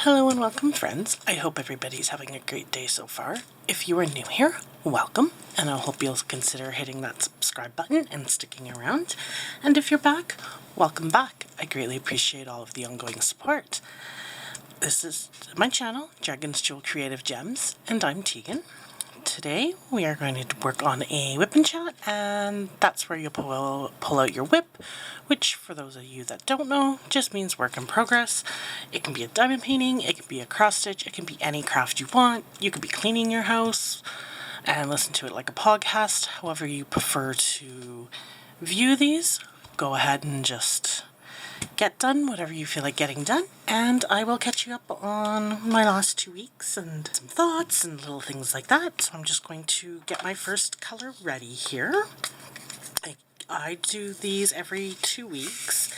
Hello and welcome, friends. I hope everybody's having a great day so far. If you are new here, welcome, and I hope you'll consider hitting that subscribe button and sticking around. And if you're back, welcome back. I greatly appreciate all of the ongoing support. This is my channel, Dragon's Jewel Creative Gems, and I'm Tegan. Today we are going to work on a whip and chat, and that's where you'll pull out your whip, which for those of you that don't know just means work in progress. It can be a diamond painting, it can be a cross stitch, it can be any craft you want. You could be cleaning your house and listen to it like a podcast. However you prefer to view these, go ahead and just get done whatever you feel like getting done, and I will catch you up on my last 2 weeks and some thoughts and little things like that. So I'm just going to get my first color ready here. I do these every 2 weeks,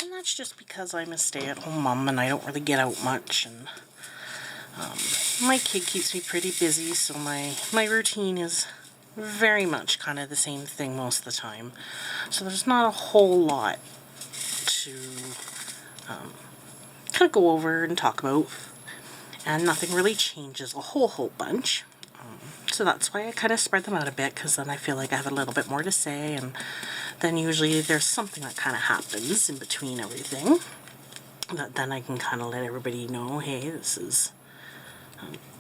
and that's just because I'm a stay-at-home mom and I don't really get out much, and my kid keeps me pretty busy, so my routine is very much kind of the same thing most of the time. So there's not a whole lot to kind of go over and talk about, and nothing really changes a whole bunch. So that's why I kind of spread them out a bit, because then I feel like I have a little bit more to say, and then usually there's something that kind of happens in between everything that then I can kind of let everybody know, hey, this is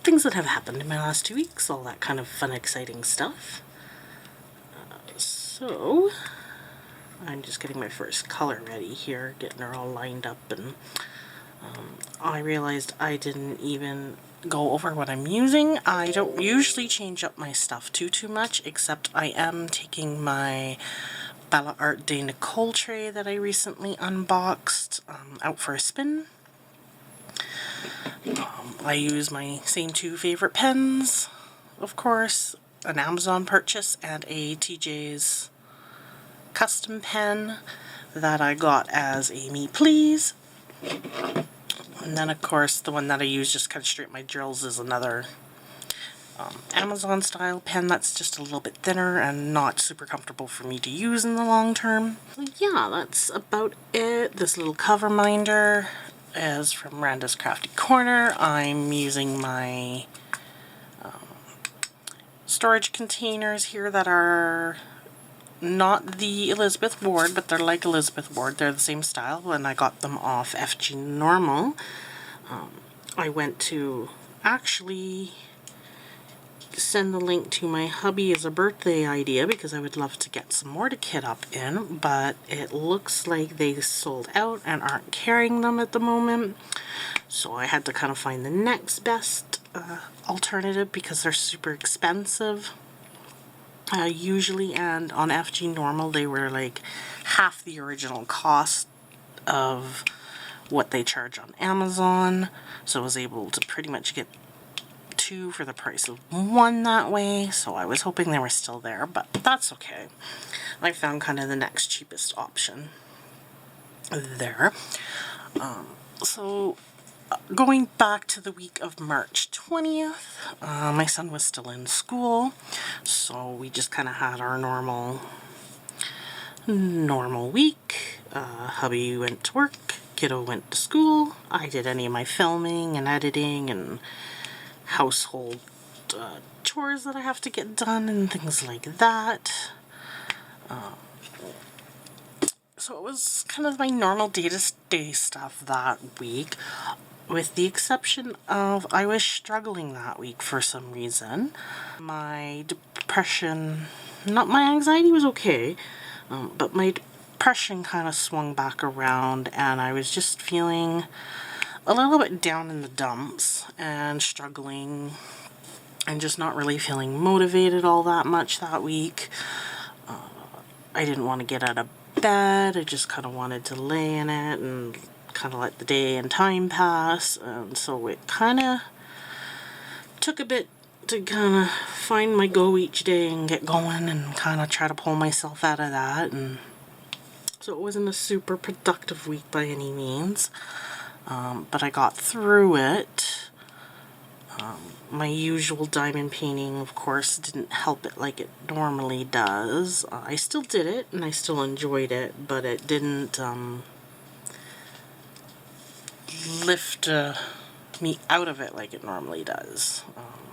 things that have happened in my last 2 weeks, all that kind of fun, exciting stuff. So I'm just getting my first color ready here, getting her all lined up, and I realized I didn't even go over what I'm using. I don't usually change up my stuff too much, except I am taking my Bella Art de Nicole tray that I recently unboxed out for a spin. I use my same 2 favorite pens, of course, an Amazon purchase and a TJ's custom pen that I got as a Me Please. And then, of course, the one that I use just kind of straight my drills is another Amazon style pen that's just a little bit thinner and not super comfortable for me to use in the long term. So yeah, that's about it. This little cover minder is from Randa's Crafty Corner. I'm using my storage containers here that are not the Elizabeth Ward, but they're like Elizabeth Ward. They're the same style, and I got them off FG Normal. I went to actually send the link to my hubby as a birthday idea, because I would love to get some more to kit up in, but it looks like they sold out and aren't carrying them at the moment. So I had to kind of find the next best alternative, because they're super expensive. Usually, and on FG Normal they were like half the original cost of what they charge on Amazon, so I was able to pretty much get 2 for the price of 1 that way. So I was hoping they were still there, but that's okay. I found kind of the next cheapest option there. So going back to the week of March 20th, my son was still in school, so we just kind of had our normal week. Hubby went to work, kiddo went to school. I did any of my filming and editing and household chores that I have to get done and things like that. So it was kind of my normal day-to-day stuff that week, with the exception of I was struggling that week for some reason. My depression, not my anxiety was okay, but my depression kind of swung back around, and I was just feeling a little bit down in the dumps and struggling and just not really feeling motivated all that much that week. I didn't want to get out of bed. I just kind of wanted to lay in it and kind of let the day and time pass, and so it kind of took a bit to kind of find my go each day and get going and kind of try to pull myself out of that. And so it wasn't a super productive week by any means, but I got through it. My usual diamond painting, of course, didn't help it like it normally does. I still did it, and I still enjoyed it, but it didn't lift me out of it like it normally does.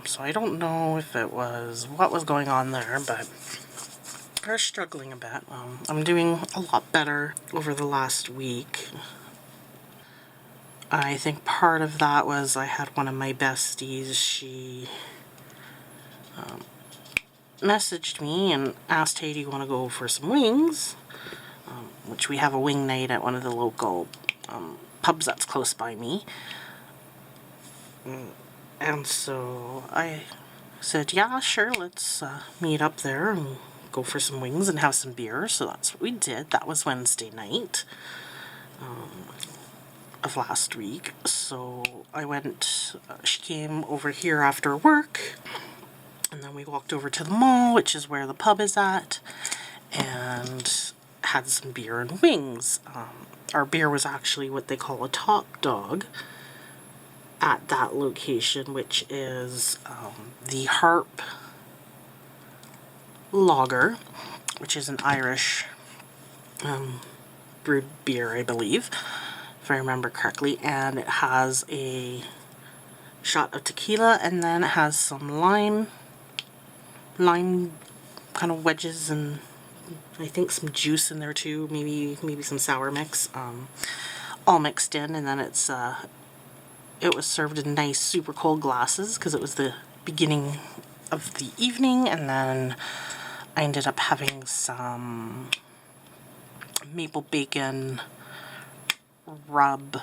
So I don't know if it was what was going on there, but I was struggling a bit. I'm doing a lot better over the last week. I think part of that was I had one of my besties, she messaged me and asked, hey, do you want to go for some wings? Which we have a wing night at one of the local pubs that's close by me. And so I said, yeah, sure, let's meet up there and go for some wings and have some beer. So that's what we did. That was Wednesday night of last week. So I went, she came over here after work, and then we walked over to the mall, which is where the pub is at, and had some beer and wings. Our beer was actually what they call a top dog at that location, which is the Harp Lager, which is an Irish brewed beer, I believe, if I remember correctly, and it has a shot of tequila, and then it has some lime kind of wedges, and I think some juice in there too, maybe some sour mix, all mixed in, and then it was served in nice super cold glasses because it was the beginning of the evening. And then I ended up having some maple bacon rub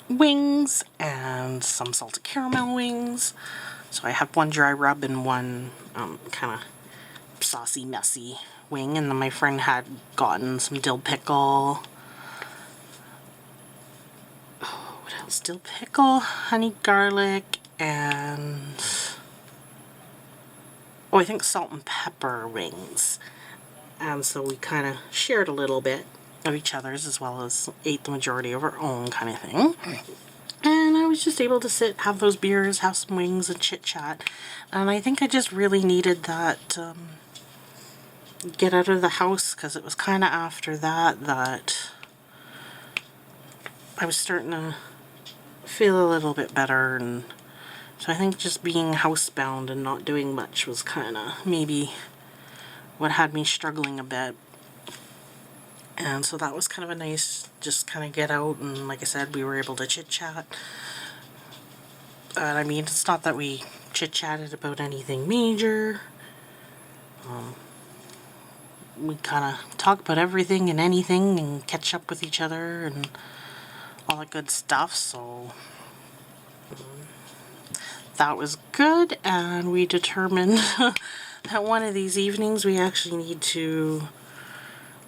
wings and some salted caramel wings. So I had one dry rub and one kind of saucy, messy wing. And then my friend had gotten some dill pickle. What else? Dill pickle, honey garlic, and I think salt and pepper wings. And so we kind of shared a little bit of each other's, as well as ate the majority of our own, kind of thing. And I was just able to sit, have those beers, have some wings, and chit-chat. And I think I just really needed that get out of the house, because it was kind of after that I was starting to feel a little bit better. And so I think just being housebound and not doing much was kind of maybe what had me struggling a bit. And so that was kind of a nice, just kind of get out, and like I said, we were able to chit-chat. And I mean, it's not that we chit-chatted about anything major. We kind of talk about everything and anything and catch up with each other and all that good stuff, so that was good. And we determined that one of these evenings we actually need to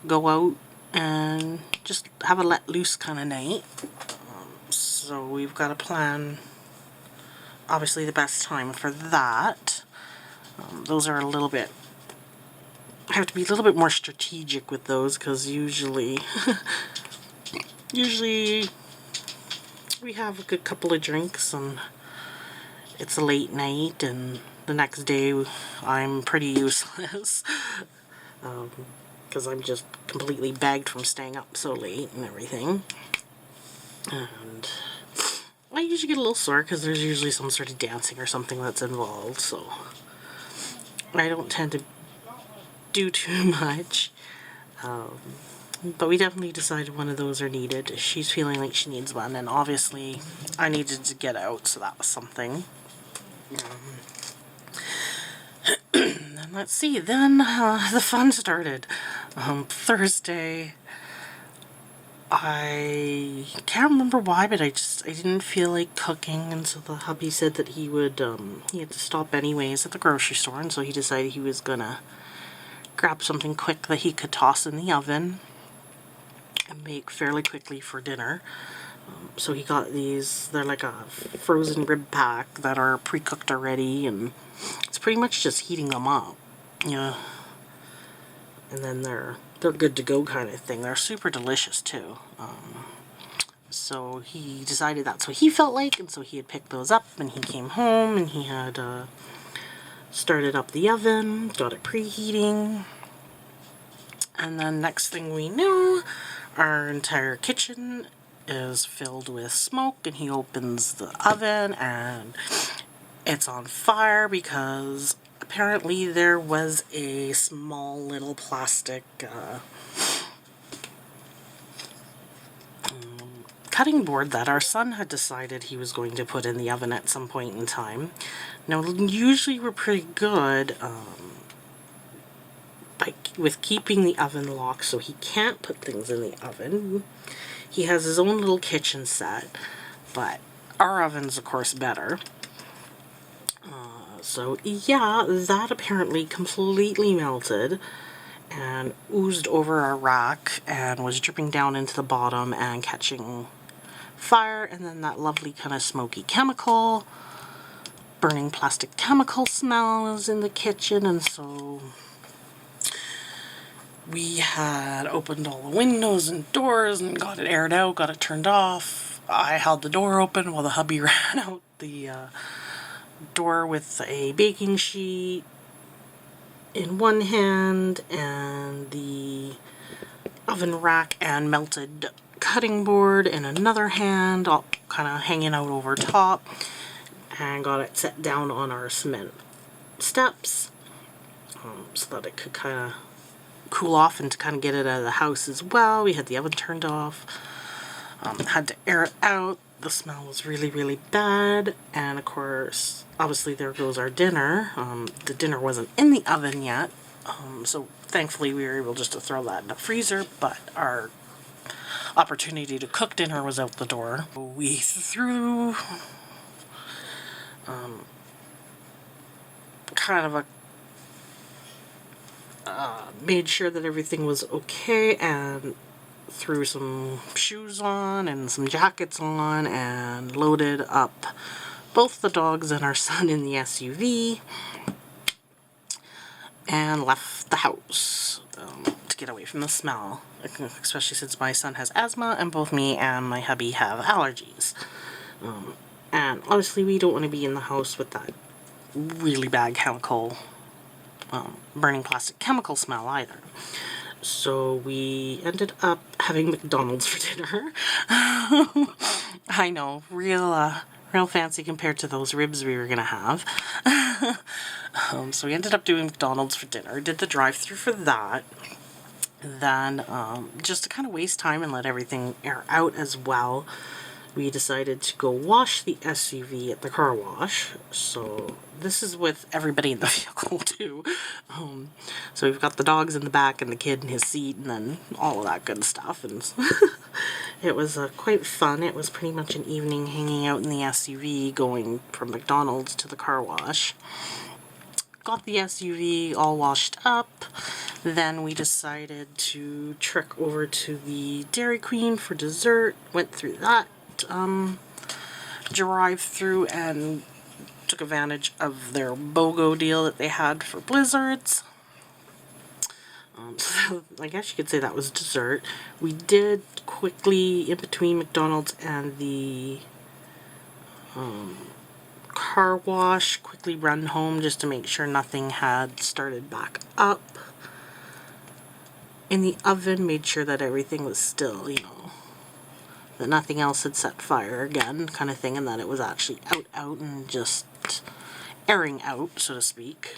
go out and just have a let loose kind of night. So we've got a plan. Obviously the best time for that. Those are a little bit, I have to be a little bit more strategic with those, because usually we have a good couple of drinks and it's a late night, and the next day I'm pretty useless. Because I'm just completely bagged from staying up so late and everything. And I usually get a little sore because there's usually some sort of dancing or something that's involved, so I don't tend to do too much. But we definitely decided one of those are needed. She's feeling like she needs one, and obviously I needed to get out, so that was something. And let's see, then the fun started. Thursday, I can't remember why, but I didn't feel like cooking, and so the hubby said that he would, he had to stop anyways at the grocery store, and so he decided he was gonna grab something quick that he could toss in the oven and make fairly quickly for dinner. So he got these, they're like a frozen rib pack that are pre-cooked already, and it's pretty much just heating them up. Yeah. And then they're good to go kind of thing. They're super delicious too. So he decided that's what he felt like, and so he had picked those up, and he came home and he had started up the oven, got it preheating, and then next thing we knew, our entire kitchen is filled with smoke, and he opens the oven and it's on fire because apparently there was a small little plastic cutting board that our son had decided he was going to put in the oven at some point in time. Now, usually we're pretty good with keeping the oven locked so he can't put things in the oven. He has his own little kitchen set, but our oven's of course better. So yeah, that apparently completely melted and oozed over our rack and was dripping down into the bottom and catching fire, and then that lovely kind of smoky chemical, burning plastic chemical smell is in the kitchen, and so we had opened all the windows and doors and got it aired out, got it turned off. I held the door open while the hubby ran out the door with a baking sheet in one hand and the oven rack and melted cutting board in another hand, all kind of hanging out over top, and got it set down on our cement steps so that it could kind of cool off and to kind of get it out of the house as well. We had the oven turned off, had to air it out. The smell was really, really bad, and of course, obviously there goes our dinner. The dinner wasn't in the oven yet, so thankfully we were able just to throw that in the freezer, but our opportunity to cook dinner was out the door. We threw kind of made sure that everything was okay and threw some shoes on and some jackets on and loaded up both the dogs and our son in the SUV and left the house to get away from the smell, especially since my son has asthma and both me and my hubby have allergies. And obviously we don't want to be in the house with that really bad chemical, burning plastic chemical smell either. So we ended up having McDonald's for dinner. I know, real fancy compared to those ribs we were gonna have. So we ended up doing McDonald's for dinner, did the drive-thru for that. Then, just to kind of waste time and let everything air out as well, we decided to go wash the SUV at the car wash. So this is with everybody in the vehicle too. So we've got the dogs in the back and the kid in his seat and then all of that good stuff. And it was quite fun. It was pretty much an evening hanging out in the SUV going from McDonald's to the car wash. Got the SUV all washed up. Then we decided to trek over to the Dairy Queen for dessert. Went through that drive-through and took advantage of their BOGO deal that they had for blizzards. So I guess you could say that was dessert. We did quickly, in between McDonald's and the car wash, quickly run home just to make sure nothing had started back up in the oven, made sure that everything was still, you know, that nothing else had set fire again, kind of thing, and that it was actually out and just airing out, so to speak.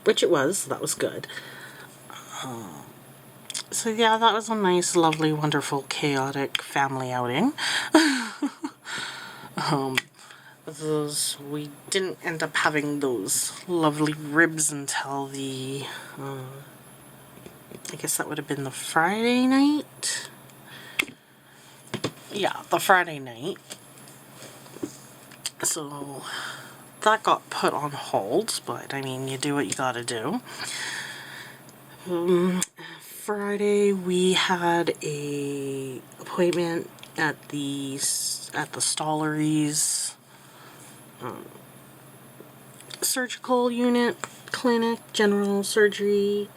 Which it was, so that was good. So yeah, that was a nice, lovely, wonderful, chaotic family outing. We didn't end up having those lovely ribs until the, I guess that would have been the Friday night? Yeah, the Friday night. So that got put on hold, but I mean, you do what you gotta do. Friday we had a appointment at the Stollery's surgical unit, clinic, general surgery.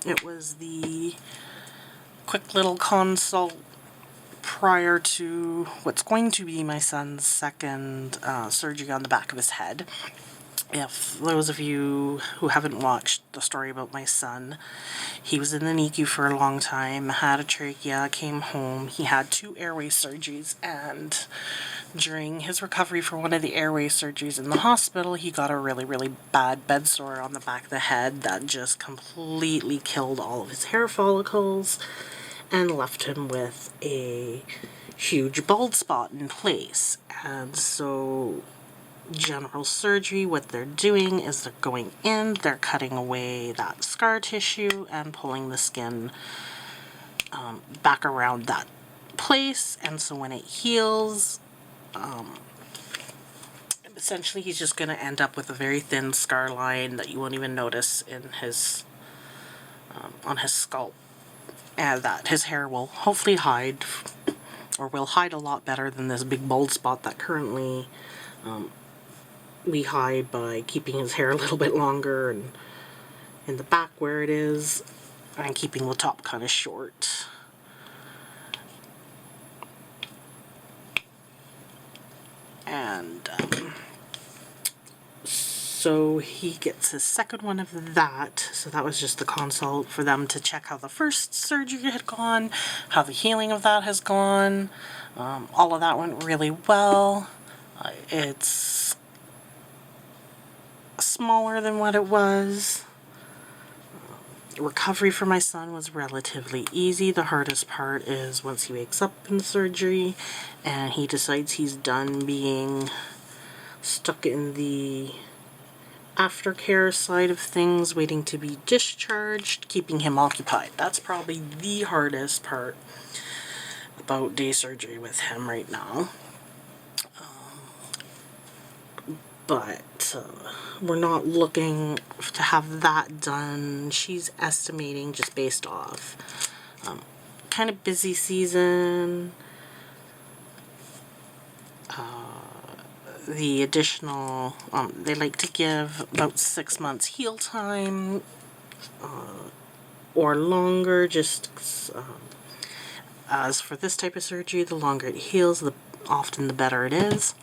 It was the quick little consult prior to what's going to be my son's second surgery on the back of his head. If those of you who haven't watched the story about my son, he was in the NICU for a long time, had a trachea, came home. He had 2 airway surgeries, and during his recovery for one of the airway surgeries in the hospital, he got a really, really bad bed sore on the back of the head that just completely killed all of his hair follicles and left him with a huge bald spot in place. And so general surgery, what they're doing is they're going in, they're cutting away that scar tissue and pulling the skin back around that place. And so when it heals, essentially he's just going to end up with a very thin scar line that you won't even notice in his on his scalp, and that his hair will hopefully hide, or will hide a lot better than this big bald spot that currently we hide by keeping his hair a little bit longer and in the back where it is, and keeping the top kind of short. And so he gets his second one of that. So that was just the consult for them to check how the first surgery had gone, how the healing of that has gone. All of that went really well. It's smaller than what it was. Recovery for my son was relatively easy. The hardest part is once he wakes up in surgery and he decides he's done being stuck in the aftercare side of things, waiting to be discharged, keeping him occupied. That's probably the hardest part about day surgery with him right now. But we're not looking to have that done. She's estimating, just based off kind of busy season, the additional, they like to give about 6 months heal time or longer, just as for this type of surgery, the longer it heals, often the better it is.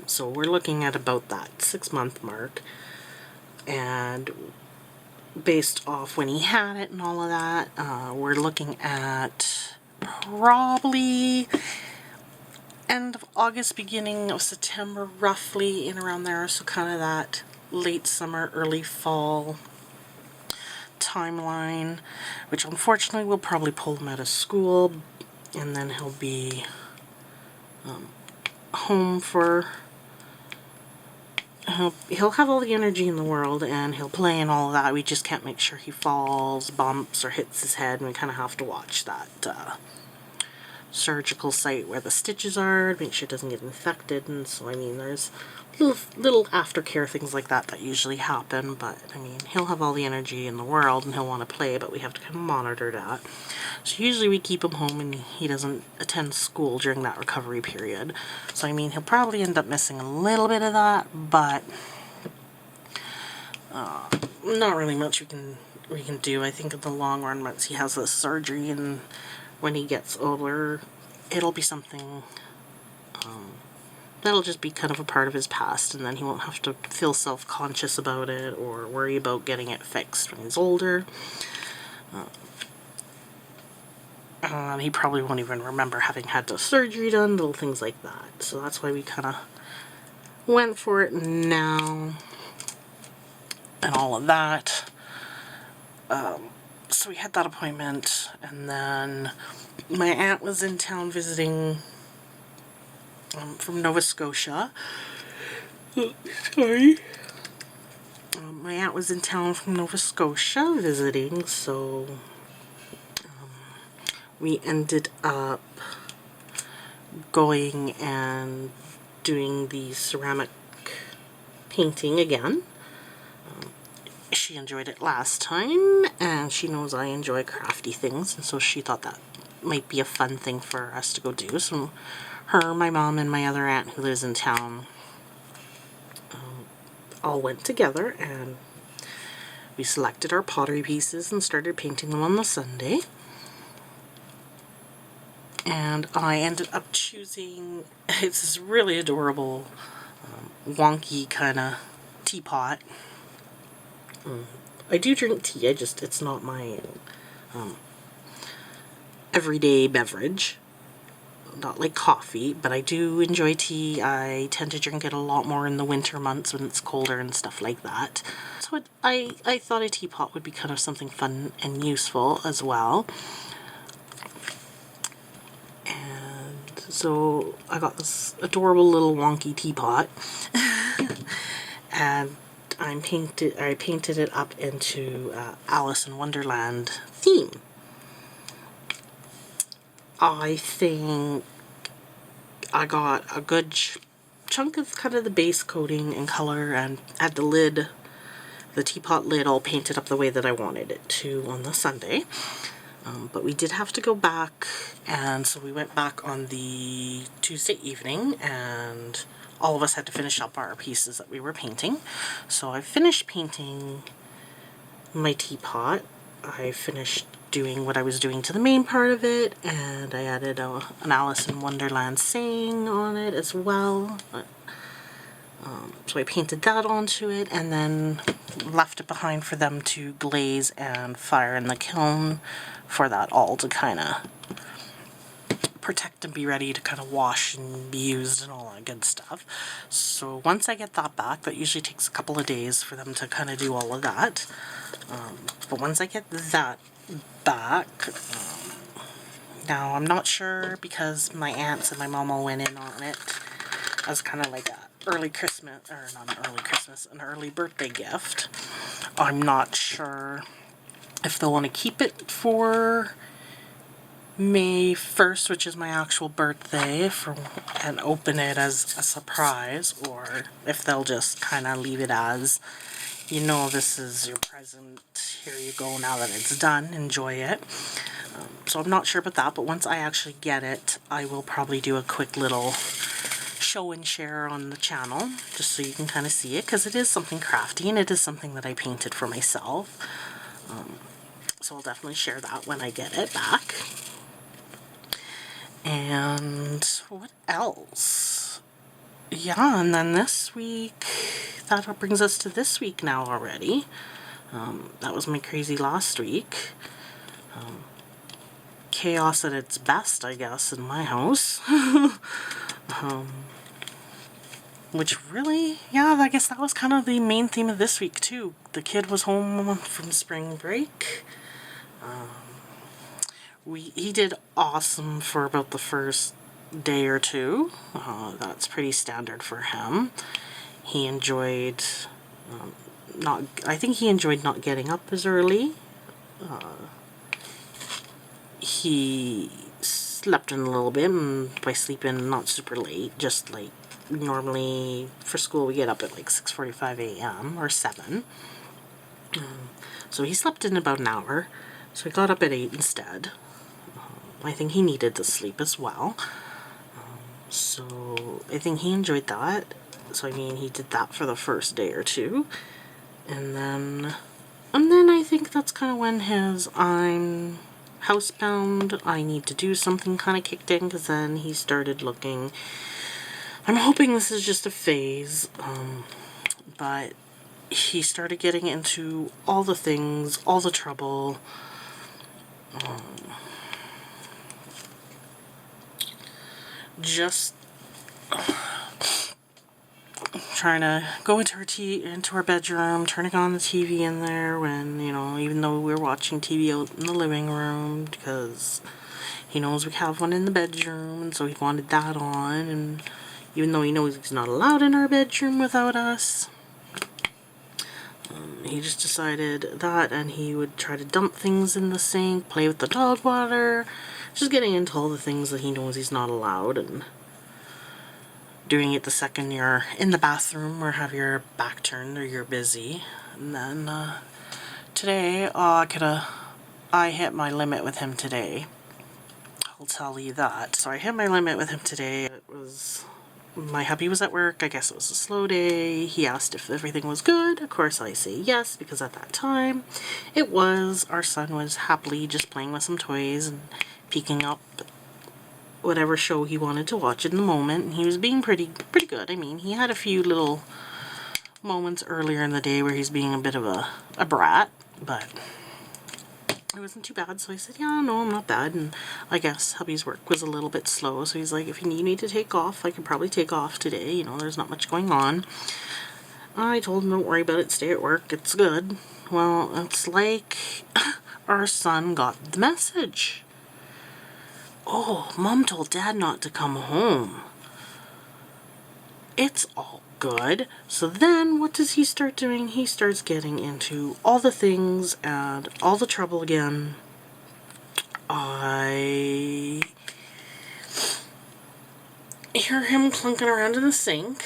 So we're looking at about that 6-month mark, and based off when he had it and all of that, we're looking at probably end of August, beginning of September, roughly in around there. So kind of that late summer, early fall timeline, which unfortunately will probably pull him out of school, and then he'll be home for, he'll have all the energy in the world and he'll play and all of that. We just can't make sure he falls, bumps, or hits his head, and we kind of have to watch that surgical site where the stitches are to make sure it doesn't get infected. And so, I mean, there's little aftercare things like that that usually happen, but I mean, he'll have all the energy in the world and he'll want to play, but we have to kind of monitor that. So usually we keep him home and he doesn't attend school during that recovery period. So I mean, he'll probably end up missing a little bit of that, but not really much we can do. I think in the long run, once he has this surgery and when he gets older, it'll be something that'll just be kind of a part of his past, and then he won't have to feel self-conscious about it or worry about getting it fixed when he's older. He probably won't even remember having had the surgery done, little things like that. So that's why we kind of went for it now and all of that. So we had that appointment, and then my aunt was in town visiting from Nova Scotia. Sorry. My aunt was in town from Nova Scotia visiting, so we ended up going and doing the ceramic painting again. She enjoyed it last time, and she knows I enjoy crafty things, and so she thought that might be a fun thing for us to go do. So her, my mom, and my other aunt who lives in town all went together, and we selected our pottery pieces and started painting them on the Sunday. And I ended up choosing, it's this really adorable, wonky kind of teapot. I do drink tea, it's not my everyday beverage. Not like coffee, but I do enjoy tea. I tend to drink it a lot more in the winter months when it's colder and stuff like that. So I thought a teapot would be kind of something fun and useful as well. And so I got this adorable little wonky teapot and I painted it up into Alice in Wonderland theme. I think I got a good chunk of kind of the base coating and color and had the lid, the teapot lid, all painted up the way that I wanted it to on the Sunday. But we did have to go back, and so we went back on the Tuesday evening, and all of us had to finish up our pieces that we were painting. So I finished painting my teapot. I finished doing what I was doing to the main part of it, and I added an Alice in Wonderland saying on it as well. So I painted that onto it and then left it behind for them to glaze and fire in the kiln for that all to kind of protect and be ready to kind of wash and be used and all that good stuff. So once I get that back, that usually takes a couple of days for them to kind of do all of that. But once I get that back, now I'm not sure because my aunts and my mom all went in on it as kind of like a early Christmas, or not an early Christmas, an early birthday gift. I'm not sure if they'll want to keep it for May 1st, which is my actual birthday, and open it as a surprise, or if they'll just kind of leave it as, you know, this is your present, here you go, now that it's done, enjoy it. So I'm not sure about that, but once I actually get it, I will probably do a quick little show and share on the channel, just so you can kind of see it, because it is something crafty, and it is something that I painted for myself. So I'll definitely share that when I get it back. And what else? Yeah, and then this week, that brings us to this week now already. That was my crazy last week. Chaos at its best, I guess, in my house. Which really, yeah, I guess that was kind of the main theme of this week too. The kid was home from spring break. He did awesome for about the first day or two. That's pretty standard for him. He enjoyed I think he enjoyed not getting up as early. He slept in a little bit, and by sleeping, not super late, just like normally for school we get up at like 6:45 a.m. or 7. So he slept in about an hour, so he got up at 8 instead. I think he needed the sleep as well. So I think he enjoyed that. So I mean, he did that for the first day or two. And then I think that's kind of when his I'm housebound, I need to do something kind of kicked in, because then he started looking. I'm hoping this is just a phase, but he started getting into all the things, all the trouble. Just trying to go into her bedroom, turning on the TV in there when, you know, even though we were watching TV out in the living room, because he knows we have one in the bedroom, and so he wanted that on, and even though he knows he's not allowed in our bedroom without us, he just decided that, and he would try to dump things in the sink, play with the dog water, just getting into all the things that he knows he's not allowed, and doing it the second you're in the bathroom or have your back turned or you're busy. And then today, I hit my limit with him today. I'll tell you that. So I hit my limit with him today. My hubby was at work. I guess it was a slow day. He asked if everything was good. Of course I say yes, because at that time it was. Our son was happily just playing with some toys and peeking up whatever show he wanted to watch in the moment. And he was being pretty good. I mean, he had a few little moments earlier in the day where he's being a bit of a brat, but it wasn't too bad. So I said, yeah, no, I'm not bad. And I guess hubby's work was a little bit slow, so he's like, if you need me to take off, I can probably take off today. You know, there's not much going on. I told him, don't worry about it, stay at work, it's good. Well, it's like our son got the message. Oh, Mom told Dad not to come home. It's all good. So then what does he start doing? He starts getting into all the things and all the trouble again. I hear him clunking around in the sink.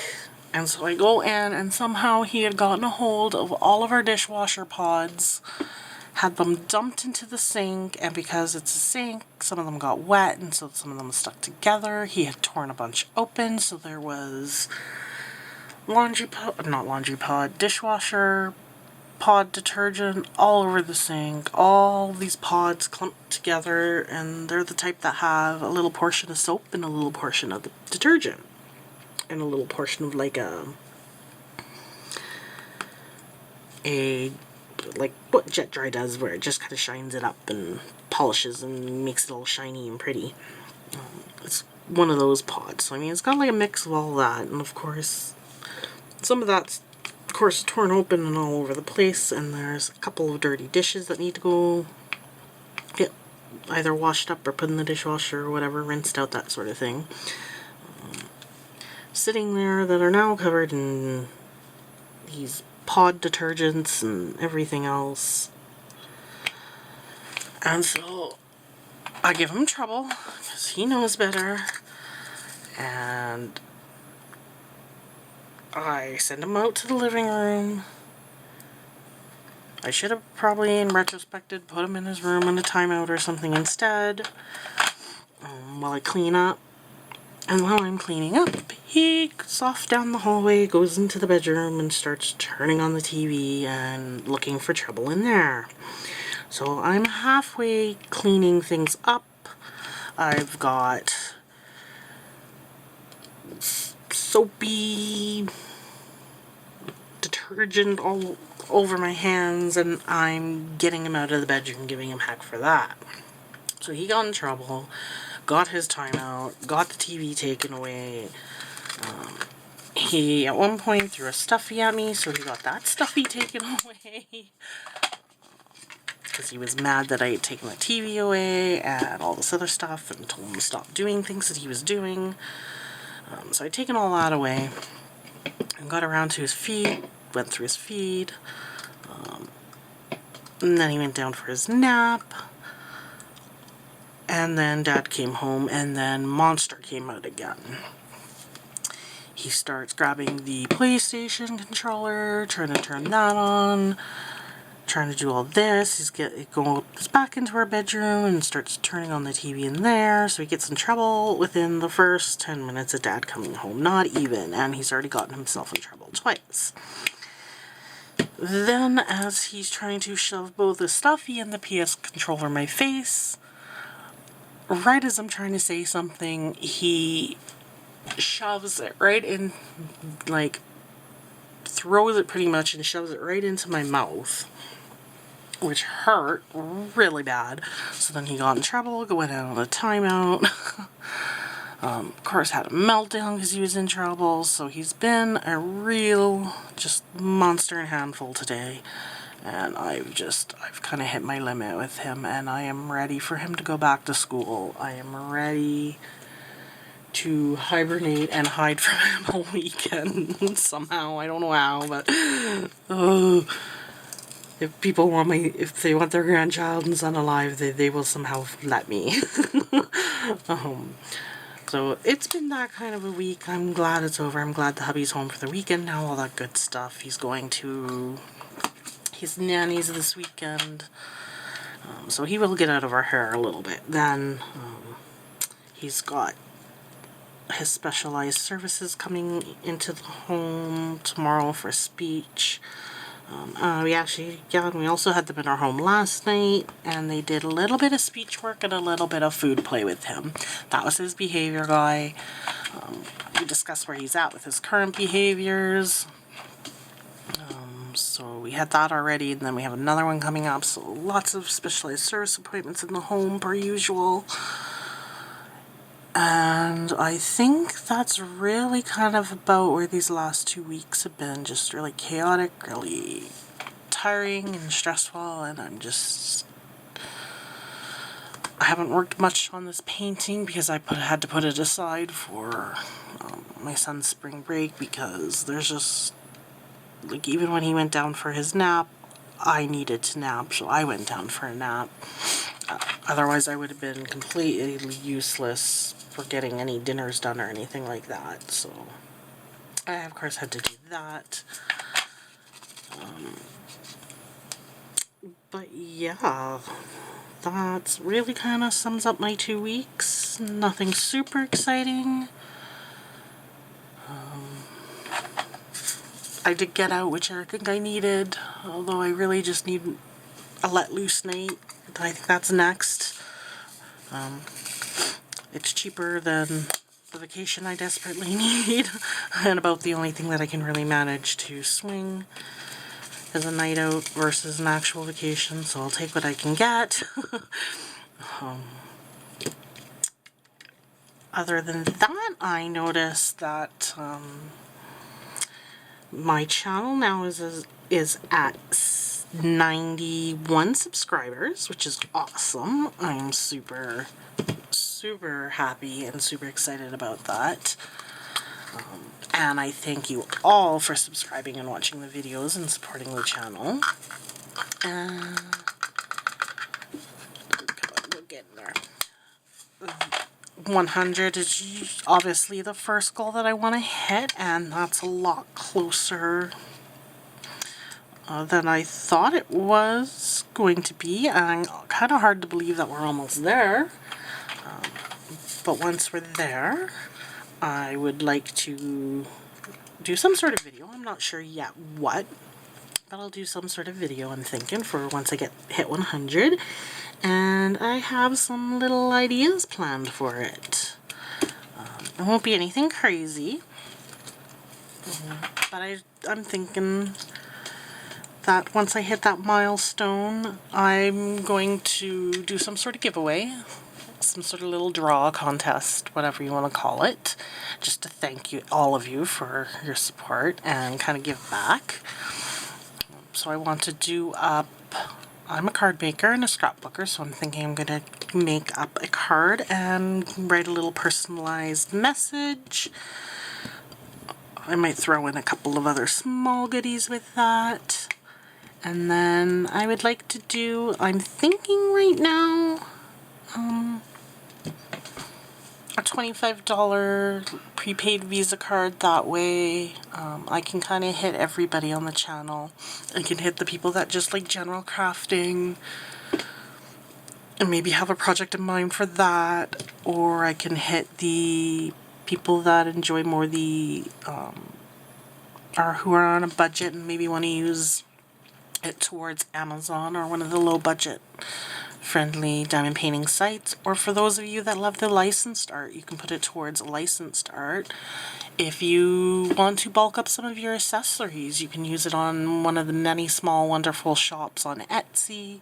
And so I go in, and somehow he had gotten a hold of all of our dishwasher pods, had them dumped into the sink, and because it's a sink, some of them got wet, and so some of them stuck together. He had torn a bunch open, so there was dishwasher pod detergent all over the sink. All these pods clumped together, and they're the type that have a little portion of soap and a little portion of the detergent. And a little portion of like like what Jet Dry does, where it just kind of shines it up and polishes and makes it all shiny and pretty. It's one of those pods. So I mean, it's got like a mix of all that, and of course some of that's of course torn open and all over the place, and there's a couple of dirty dishes that need to go get either washed up or put in the dishwasher or whatever, rinsed out, that sort of thing. Sitting there that are now covered in these pod detergents and everything else. And so I give him trouble because he knows better, and I send him out to the living room. I should have probably, in retrospective, put him in his room in a timeout or something instead, while I clean up. And while I'm cleaning up, he goes off down the hallway, goes into the bedroom, and starts turning on the TV and looking for trouble in there. So I'm halfway cleaning things up. I've got soapy detergent all over my hands, and I'm getting him out of the bedroom, giving him heck for that. So he got in trouble, got his timeout, got the TV taken away. He, at one point, threw a stuffy at me, so he got that stuffy taken away. Because he was mad that I had taken the TV away and all this other stuff, and told him to stop doing things that he was doing. So I'd taken all that away and got around to his feed, went through his feed, and then he went down for his nap. And then Dad came home, and then Monster came out again. He starts grabbing the PlayStation controller, trying to turn that on, trying to do all this. Goes back into our bedroom and starts turning on the TV in there. So he gets in trouble within the first 10 minutes of Dad coming home. Not even. And he's already gotten himself in trouble twice. Then, as he's trying to shove both the stuffy and the PS controller in my face, right as I'm trying to say something, he shoves it right in, like, throws it pretty much and shoves it right into my mouth, which hurt really bad. So then he got in trouble, went out on a timeout. Of course, had a meltdown because he was in trouble. So he's been a real just monster and handful today. And I've kind of hit my limit with him, and I am ready for him to go back to school. I am ready to hibernate and hide from him all weekend somehow. I don't know how, but if people want if they want their grandchild and son alive, they will somehow let me. So it's been that kind of a week. I'm glad it's over. I'm glad the hubby's home for the weekend now, all that good stuff. He's going to his nanny's this weekend, so he will get out of our hair a little bit. Then he's got his specialized services coming into the home tomorrow for speech. We also had them in our home last night, and they did a little bit of speech work and a little bit of food play with him. That was his behavior guy. We discussed where he's at with his current behaviors. So we had that already, and then we have another one coming up, so lots of specialized service appointments in the home per usual. And I think that's really kind of about where these last 2 weeks have been. Just really chaotic, really tiring and stressful, and I haven't worked much on this painting because I had to put it aside for my son's spring break, because there's just, like, even when he went down for his nap, I needed to nap, so I went down for a nap. Otherwise, I would have been completely useless for getting any dinners done or anything like that. So I, of course, had to do that. But yeah, that really kind of sums up my 2 weeks. Nothing super exciting. I did get out, which I think I needed, although I really just need a let loose night. I think that's next. It's cheaper than the vacation I desperately need, and about the only thing that I can really manage to swing is a night out versus an actual vacation, so I'll take what I can get. Other than that, I noticed that my channel now is at 91 subscribers, which is awesome. I'm super happy and super excited about that. And I thank you all for subscribing and watching the videos and supporting the channel. We're getting there. 100 is obviously the first goal that I want to hit, and that's a lot closer than I thought it was going to be, and kind of hard to believe that we're almost there. But once we're there, I would like to do some sort of video. I'm not sure yet what, but I'll do some sort of video, I'm thinking, for once I hit 100. And I have some little ideas planned for it. It won't be anything crazy, but I'm thinking that once I hit that milestone, I'm going to do some sort of giveaway, some sort of little draw contest, whatever you want to call it, just to thank you, all of you, for your support and kind of give back. So I want to do up, I'm a card maker and a scrapbooker, so I'm thinking I'm going to make up a card and write a little personalized message. I might throw in a couple of other small goodies with that. And then I would like to do, I'm thinking right now, a $25 prepaid Visa card. That way I can kind of hit everybody on the channel. I can hit the people that just like general crafting and maybe have a project in mind for that, or I can hit the people that enjoy more the or who are on a budget and maybe want to use it towards Amazon or one of the low budget friendly diamond painting sites. Or for those of you that love the licensed art, you can put it towards licensed art. If you want to bulk up some of your accessories, you can use it on one of the many small wonderful shops on Etsy.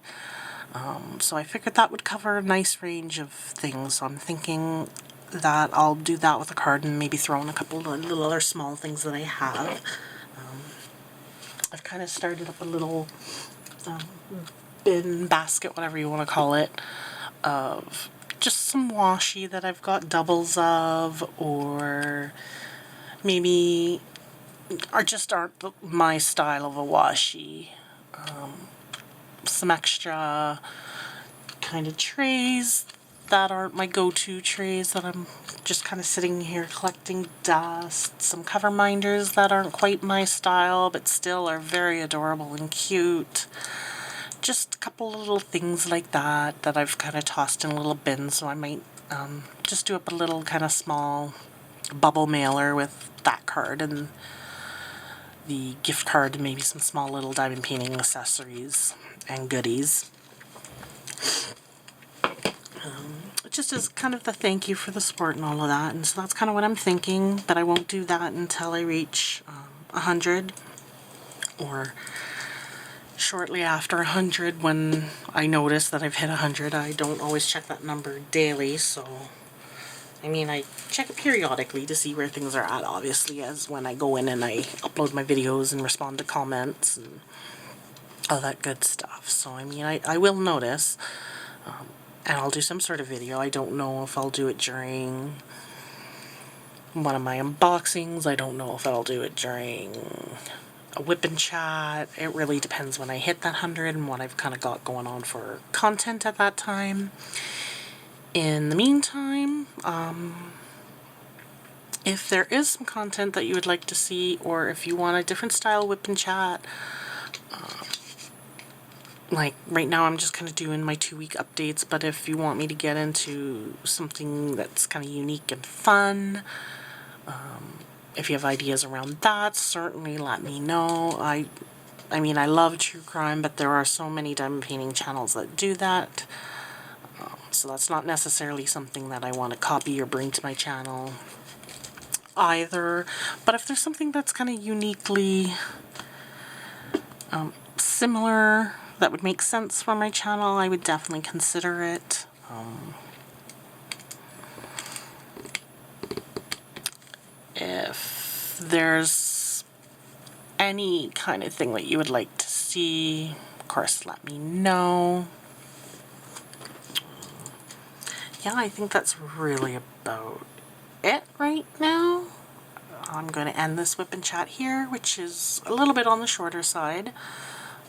So I figured that would cover a nice range of things. So I'm thinking that I'll do that with a card and maybe throw in a couple of little other small things that I have. I've kind of started up a little bin, basket, whatever you want to call it, of just some washi that I've got doubles of, or maybe just aren't my style of a washi. Some extra kind of trays that aren't my go-to trays that I'm just kind of sitting here collecting dust. Some cover minders that aren't quite my style but still are very adorable and cute. Just a couple little things like that that I've kind of tossed in little bins, so I might just do up a little kind of small bubble mailer with that card and the gift card and maybe some small little diamond painting accessories and goodies. Just as kind of the thank you for the support and all of that, and so that's kind of what I'm thinking, but I won't do that until I reach 100. or shortly after 100 when I notice that I've hit 100. I don't always check that number daily, so I mean, I check it periodically to see where things are at, obviously, as when I go in and I upload my videos and respond to comments and all that good stuff. So, I mean, I will notice, and I'll do some sort of video. I don't know if I'll do it during one of my unboxings. I don't know if I'll do it during a WIP and chat. It really depends when I hit that 100 and what I've kind of got going on for content at that time. In the meantime, if there is some content that you would like to see, or if you want a different style WIP and chat, like right now I'm just kind of doing my 2-week updates, but if you want me to get into something that's kind of unique and fun, if you have ideas around that, certainly let me know. I mean, I love true crime, but there are so many diamond painting channels that do that. So that's not necessarily something that I want to copy or bring to my channel either. But if there's something that's kind of uniquely similar that would make sense for my channel, I would definitely consider it. If there's any kind of thing that you would like to see, of course, let me know. Yeah, I think that's really about it right now. I'm going to end this WIP and chat here, which is a little bit on the shorter side,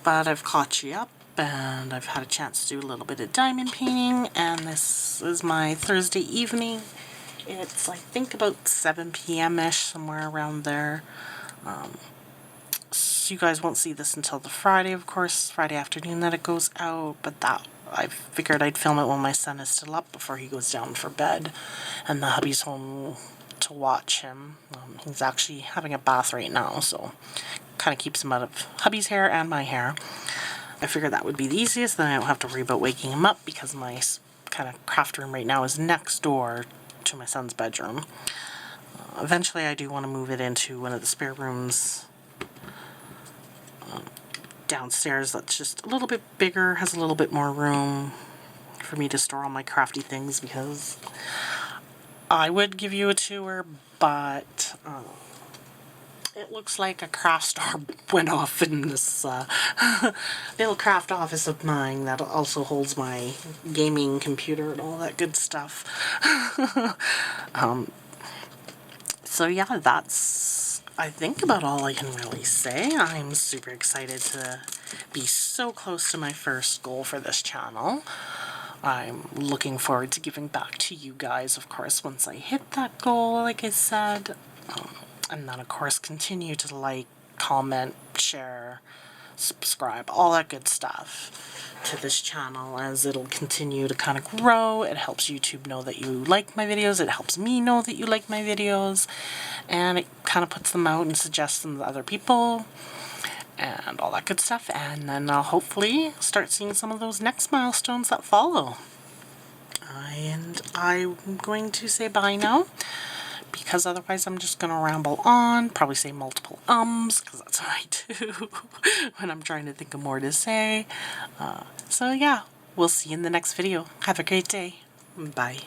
but I've caught you up and I've had a chance to do a little bit of diamond painting, and this is my Thursday evening. It's, I think, about 7 p.m.-ish, somewhere around there. So you guys won't see this until the Friday, of course, Friday afternoon that it goes out, but that I figured I'd film it when my son is still up before he goes down for bed, and the hubby's home to watch him. He's actually having a bath right now, so kind of keeps him out of hubby's hair and my hair. I figured that would be the easiest, then I don't have to worry about waking him up, because my kind of craft room right now is next door to my son's bedroom. Eventually I do want to move it into one of the spare rooms downstairs that's just a little bit bigger, has a little bit more room for me to store all my crafty things, because I would give you a tour, but it looks like a craft star went off in this little craft office of mine that also holds my gaming computer and all that good stuff. So yeah, that's, I think, about all I can really say. I'm super excited to be so close to my first goal for this channel. I'm looking forward to giving back to you guys, of course, once I hit that goal, like I said. And then, of course, continue to like, comment, share, subscribe, all that good stuff to this channel as it'll continue to kind of grow. It helps YouTube know that you like my videos. It helps me know that you like my videos. And it kind of puts them out and suggests them to other people and all that good stuff. And then I'll hopefully start seeing some of those next milestones that follow. And I'm going to say bye now, because otherwise I'm just going to ramble on, probably say multiple because that's what I do when I'm trying to think of more to say. So yeah, we'll see you in the next video. Have a great day. Bye.